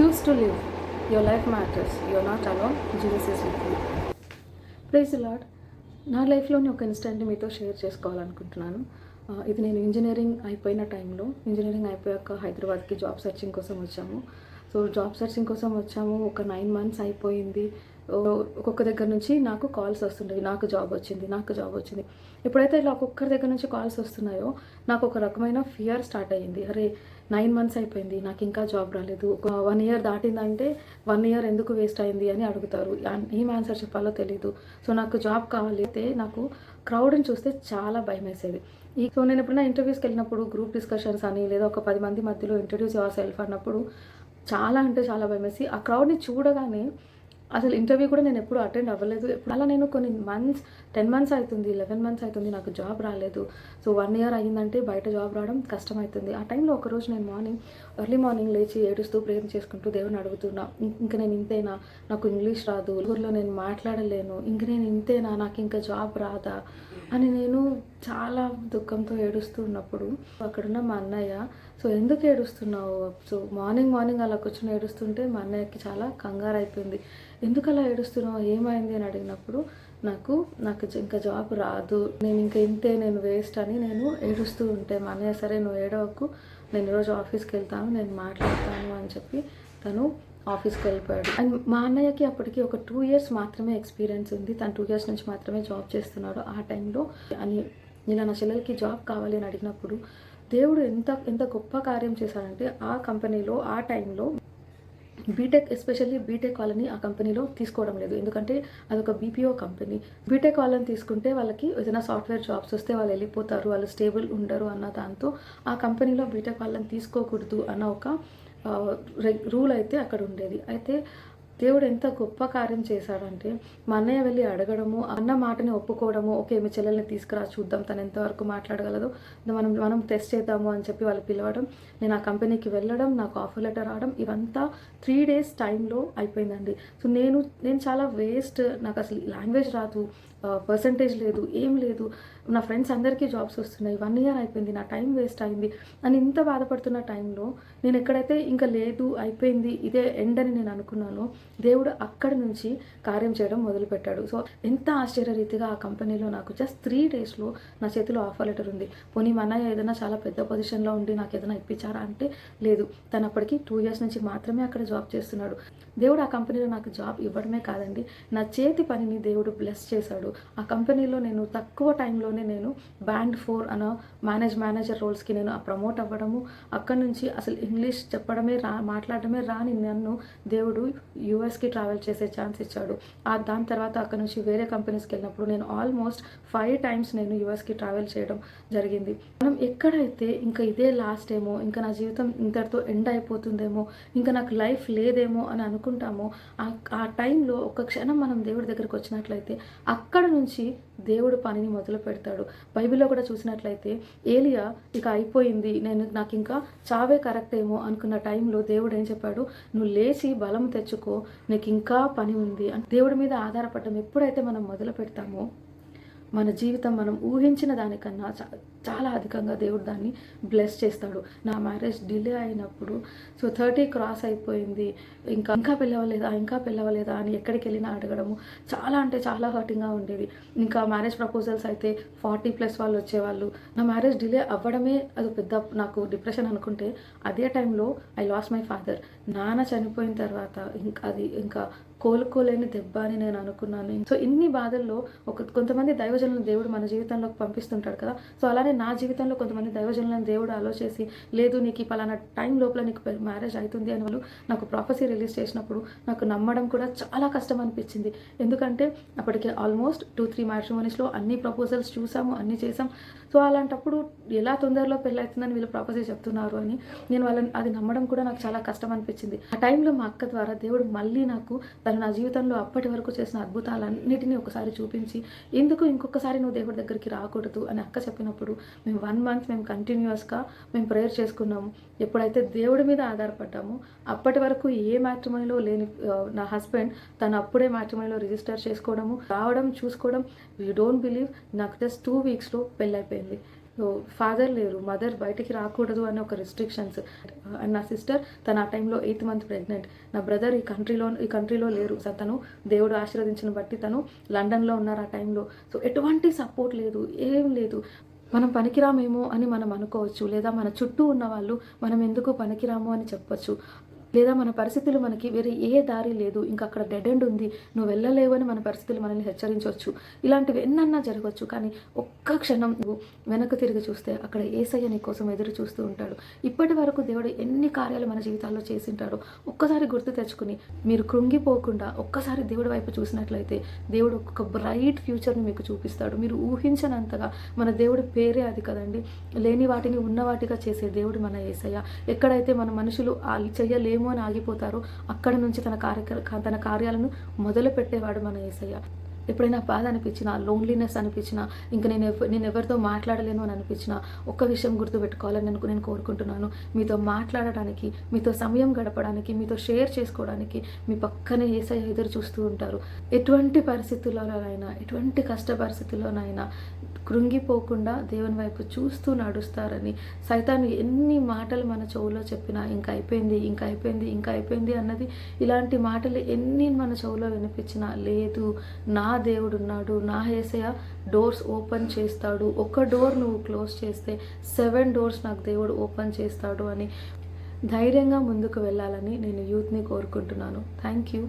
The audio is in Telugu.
Choose to live. Your life matters. You're not alone. Jesus is with you. Praise Lord. నా లైఫ్లోని ఒక ఇన్సిడెంట్ని మీతో షేర్ చేసుకోవాలనుకుంటున్నాను. ఇది నేను ఇంజనీరింగ్ అయిపోయిన టైంలో, ఇంజనీరింగ్ అయిపోయాక హైదరాబాద్కి జాబ్ సెర్చింగ్ కోసం వచ్చాము. సో జాబ్ సెర్చింగ్ కోసం వచ్చాము. ఒక 9 months అయిపోయింది. ఒక్కొక్క దగ్గర నుంచి నాకు కాల్స్ వస్తుండేవి, నాకు జాబ్ వచ్చింది. ఎప్పుడైతే ఇలా ఒక్కొక్కరి దగ్గర నుంచి కాల్స్ వస్తున్నాయో నాకు ఒక రకమైన ఫియర్ స్టార్ట్ అయ్యింది. అరే 9 months అయిపోయింది, నాకు ఇంకా జాబ్ రాలేదు. ఒక 1 year దాటిందంటే 1 year ఎందుకు వేస్ట్ అయింది అని అడుగుతారు. ఏం ఆన్సర్ చెప్పాలో తెలీదు. సో నాకు జాబ్ కావాలి. అయితే నాకు క్రౌడ్ని చూస్తే చాలా భయం వేసేది. సో నేను ఎప్పుడైనా ఇంటర్వ్యూస్కి వెళ్ళినప్పుడు గ్రూప్ డిస్కషన్స్ అని లేదా ఒక 10 మంది మధ్యలో ఇంట్రడ్యూస్ యువర్ సెల్ఫ్ అన్నప్పుడు చాలా అంటే చాలా భయం వేసి ఆ క్రౌడ్ని చూడగానే అసలు ఇంటర్వ్యూ కూడా నేను ఎప్పుడు అటెండ్ అవ్వలేదు. అలా నేను కొన్ని మంత్స్ 10 months అవుతుంది, 11 months అవుతుంది, నాకు జాబ్ రాలేదు. సో 1 year అయ్యిందంటే బయట జాబ్ రావడం కష్టమవుతుంది. ఆ టైంలో ఒకరోజు నేను ఎర్లీ మార్నింగ్ లేచి ఏడుస్తూ ప్రేయర్ చేసుకుంటూ దేవుని అడుగుతున్నా, ఇంక నేను ఇంతేనా, నాకు ఇంగ్లీష్ రాదు, ఊర్లో నేను మాట్లాడలేను, ఇంక నేను ఇంతేనా, నాకు ఇంకా జాబ్ రాదా అని నేను చాలా దుఃఖంతో ఏడుస్తూ ఉన్నప్పుడు అక్కడున్న మా అన్నయ్య, సో ఎందుకు ఏడుస్తున్నావు, సో మార్నింగ్ అలా కూర్చొని ఏడుస్తుంటే మా అన్నయ్యకి చాలా కంగారు అయిపోయింది. ఎందుకు అలా ఏడుస్తున్నావు, ఏమైంది అని అడిగినప్పుడు నాకు ఇంకా జాబ్ రాదు, నేను ఇంకా ఇంతే, నేను వేస్ట్ అని నేను ఏడుస్తూ ఉంటే మా అన్నయ్య సరే నువ్వు ఏడవకు, నేను ఈరోజు ఆఫీస్కి వెళ్తాను, నేను మాట్లాడతాను అని చెప్పి తను ఆఫీస్కి వెళ్ళిపోయాడు. అండ్ మా అన్నయ్యకి అప్పటికి ఒక 2 years మాత్రమే ఎక్స్పీరియన్స్ ఉంది. తను 2 years నుంచి మాత్రమే జాబ్ చేస్తున్నాడు. ఆ టైంలో అని ఇలా నా చెల్లెలకి జాబ్ కావాలి అని అడిగినప్పుడు దేవుడు ఎంత గొప్ప కార్యం చేశాడంటే ఆ కంపెనీలో ఆ టైంలో ఎస్పెషల్లీ బీటెక్ వాళ్ళని ఆ కంపెనీలో తీసుకోవడం లేదు. ఎందుకంటే అదొక బీపీఓ కంపెనీ. బీటెక్ వాళ్ళని తీసుకుంటే వాళ్ళకి ఏదైనా సాఫ్ట్వేర్ జాబ్స్ వస్తే వాళ్ళు వెళ్ళిపోతారు, వాళ్ళు స్టేబుల్ ఉండరు అన్న దాంతో ఆ కంపెనీలో బీటెక్ వాళ్ళని తీసుకోకూడదు అన్న ఒక రూల్ అయితే అక్కడ ఉండేది. అయితే దేవుడు ఎంత గొప్ప కార్యం చేశాడంటే మా అన్నయ్య వెళ్ళి అడగడము, అన్న మాటని ఒప్పుకోవడము, ఓకే మీ చెల్లెల్ని తీసుకురా చూద్దాం తను ఎంతవరకు మాట్లాడగలదో, మనం టెస్ట్ చేద్దాము అని చెప్పి వాళ్ళు పిలవడం, నేను ఆ కంపెనీకి వెళ్ళడం, నాకు ఆఫర్ లెటర్ రావడం, ఇవంతా 3 days టైంలో అయిపోయిందండి. సో నేను చాలా వేస్ట్, నాకు అసలు లాంగ్వేజ్ రాదు, పర్సంటేజ్ లేదు, ఏం లేదు, నా ఫ్రెండ్స్ అందరికీ జాబ్స్ వస్తున్నాయి, 1 year అయిపోయింది, నా టైం వేస్ట్ అయింది అని ఇంత బాధపడుతున్న టైంలో నేను ఎక్కడైతే ఇంకా లేదు అయిపోయింది ఇదే ఎండ్ అని నేను అనుకున్నానో దేవుడు అక్కడి నుంచి కార్యం చేయడం మొదలుపెట్టాడు. సో ఎంత ఆశ్చర్యరీతిగా ఆ కంపెనీలో నాకు జస్ట్ 3 daysలో నా చేతిలో ఆఫర్ లెటర్ ఉంది. పోనీ మా అన్నయ్య ఏదైనా చాలా పెద్ద పొజిషన్లో ఉండి నాకు ఏదైనా ఇప్పించారా అంటే లేదు, తను అప్పటికి 2 years నుంచి మాత్రమే అక్కడ జాబ్ చేస్తున్నాడు. దేవుడు ఆ కంపెనీలో నాకు జాబ్ ఇవ్వడమే కాదండి, నా చేతి పనిని దేవుడు బ్లెస్ చేశాడు. ఆ కంపెనీలో నేను తక్కువ టైంలోనే నేను Band 4 అన్న మేనేజర్ రోల్స్కి నేను ప్రమోట్ అవ్వడము, అక్కడి నుంచి అసలు ఇంగ్లీష్ చెప్పడమే మాట్లాడడమే రాని నన్ను దేవుడు యూఎస్కి ట్రావెల్ చేసే ఛాన్స్ ఇచ్చాడు. దాని తర్వాత అక్కడ నుంచి వేరే కంపెనీస్కి వెళ్ళినప్పుడు నేను ఆల్మోస్ట్ 5 times నేను యూఎస్కి ట్రావెల్ చేయడం జరిగింది. మనం ఎక్కడైతే ఇంకా ఇదే లాస్ట్ ఏమో, ఇంకా నా జీవితం ఇంతటితో ఎండ్ అయిపోతుందేమో, ఇంకా నాకు లైఫ్ లేదేమో అని అనుకుంటామో ఆ టైంలో ఒక క్షణం మనం దేవుడి దగ్గరికి వచ్చినట్లయితే అక్కడ నుంచి దేవుడు పనిని మొదలు పెడతాడు. బైబిల్లో కూడా చూసినట్లయితే ఏలియా ఇక అయిపోయింది, నాకు ఇంకా చావే కరెక్ట్ ఏమో అనుకున్న టైంలో దేవుడు ఏం చెప్పాడు, నువ్వు లేచి బలం తెచ్చుకో, నీకు ఇంకా పని ఉంది అని. దేవుడి మీద ఆధారపడడం ఎప్పుడైతే మనం మొదలు పెడతామో మన జీవితం మనం ఊహించిన దానికన్నా చాలా అధికంగా దేవుడు దాన్ని బ్లెస్ చేస్తాడు. నా మ్యారేజ్ డిలే అయినప్పుడు సో 30 cross అయిపోయింది, ఇంకా పెళ్ళవలేదా అని ఎక్కడికి వెళ్ళినా అడగడము చాలా అంటే చాలా హర్టింగ్గా ఉండేది. ఇంకా మ్యారేజ్ ప్రపోజల్స్ అయితే 40+ వాళ్ళు వచ్చేవాళ్ళు. నా మ్యారేజ్ డిలే అవ్వడమే అది పెద్ద నాకు డిప్రెషన్ అనుకుంటే అదే టైంలో ఐ లాస్ మై ఫాదర్. నాన్న చనిపోయిన తర్వాత ఇంకా కోలుకోలేని దెబ్బ అని నేను అనుకున్నాను. సో ఇన్ని బాధల్లో కొంతమంది దైవజనులను దేవుడు మన జీవితంలోకి పంపిస్తుంటాడు కదా. సో అలానే నా జీవితంలో కొంతమంది దైవజనులను దేవుడు ఆలోచించి లేదు నీకు పలానా టైం లోపల నీకు మ్యారేజ్ అవుతుంది అని వాళ్ళు నాకు ప్రాఫెసీ రిలీజ్ చేసినప్పుడు నాకు నమ్మడం కూడా చాలా కష్టం అనిపించింది. ఎందుకంటే అప్పటికి ఆల్మోస్ట్ 2-3 మ్యాట్రిమోనీస్లో అన్ని ప్రపోజల్స్ చూసాము, అన్ని చేసాం. సో అలాంటప్పుడు ఎలా తొందరలో పెళ్ళి అవుతుందని వీళ్ళు ప్రాపర్టీ చెప్తున్నారు అని నేను వాళ్ళని అది నమ్మడం కూడా నాకు చాలా కష్టం అనిపించింది. ఆ టైంలో మా అక్క ద్వారా దేవుడు మళ్ళీ నాకు తను నా జీవితంలో అప్పటి వరకు చేసిన అద్భుతాలన్నిటినీ ఒకసారి చూపించి ఇంకొకసారి నువ్వు దేవుడి దగ్గరికి రాకూడదు అని అక్క చెప్పినప్పుడు మేము 1 month మేము కంటిన్యూస్గా ప్రేయర్ చేసుకున్నాము. ఎప్పుడైతే దేవుడి మీద ఆధారపడ్డామో అప్పటి వరకు ఏ మ్యాట్రిమోనీలో లేని నా హస్బెండ్ తను అప్పుడే మ్యాట్రిమోనీలో రిజిస్టర్ చేసుకోవడము, రావడం, చూసుకోవడం, యూ డోంట్ బిలీవ్ నాకు జస్ట్ 2 weeksలో పెళ్ళైపోయింది. సో ఫాదర్ లేరు, మదర్ బయటికి రాకూడదు అనే ఒక రిస్ట్రిక్షన్స్. అండ్ నా సిస్టర్ తను ఆ టైంలో 8th మంత్ ప్రెగ్నెంట్. నా బ్రదర్ ఈ కంట్రీలో లేరు. సో తను దేవుడు ఆశీర్వదించిన బట్టి తను లండన్లో ఉన్నారు ఆ టైంలో. సో ఎటువంటి సపోర్ట్ లేదు, ఏం లేదు. మనం పనికిరామేమో అని మనం అనుకోవచ్చు, లేదా మన చుట్టూ ఉన్న వాళ్ళు మనం ఎందుకు పనికిరాము అని చెప్పొచ్చు, లేదా మన పరిస్థితులు మనకి వేరే ఏ దారి లేదు, ఇంకా అక్కడ డెడ్ ఎండ్ ఉంది, నువ్వు వెళ్ళలేవు అని మన పరిస్థితులు మనల్ని హెచ్చరించవచ్చు. ఇలాంటివి ఎన్నన్నా జరగవచ్చు. కానీ ఒక్క క్షణం నువ్వు వెనక్కి తిరిగి చూస్తే అక్కడ యేసయ్య నీ కోసం ఎదురు చూస్తూ ఉంటాడు. ఇప్పటి వరకు దేవుడు ఎన్ని కార్యాలు మన జీవితాల్లో చేసింటాడో ఒక్కసారి గుర్తు తెచ్చుకుని మీరు కృంగిపోకుండా ఒక్కసారి దేవుడి వైపు చూసినట్లయితే దేవుడు ఒక బ్రైట్ ఫ్యూచర్ని మీకు చూపిస్తాడు. మీరు ఊహించనంతగా మన దేవుడి పేరే అది కదండి, లేని వాటిని ఉన్న వాటిగా చేసే దేవుడు మన యేసయ్య. ఎక్కడైతే మన మనుషులు చెయ్యలేము అని ఆగిపోతారో అక్కడ నుంచి తన కార్యాలను మొదలు పెట్టేవాడు మన యేసయ్య. ఎప్పుడైనా బాధ అనిపించినా, లోన్లీనెస్ అనిపించినా, ఇంకా నేను ఎవరితో మాట్లాడలేను అని అనిపించినా ఒక్క విషయం గుర్తుపెట్టుకోవాలని నేను కోరుకుంటున్నాను. మీతో మాట్లాడడానికి, మీతో సమయం గడపడానికి, మీతో షేర్ చేసుకోవడానికి మీ పక్కనే యేసయ్య ఎదురు చూస్తూ ఉంటారు. ఎటువంటి పరిస్థితుల్లోనైనా, ఎటువంటి కష్ట పరిస్థితుల్లోనైనా కృంగిపోకుండా దేవుని వైపు చూస్తూ నడుస్తారని. సైతాను ఎన్ని మాటలు మన చెవులో చెప్పినా ఇంకా అయిపోయింది అన్నది, ఇలాంటి మాటలు ఎన్ని మన చెవులో వినిపించినా లేదు, నా దేవుడు ఉన్నాడు, నా యేసయ్య డోర్స్ ఓపెన్ చేస్తాడు. ఒక డోర్ నువ్వు క్లోజ్ చేస్తే 7 డోర్స్ నాకు దేవుడు ఓపెన్ చేస్తాడు అని ధైర్యంగా ముందుకు వెళ్ళాలని నేను యూత్ని కోరుకుంటున్నాను. Thank you.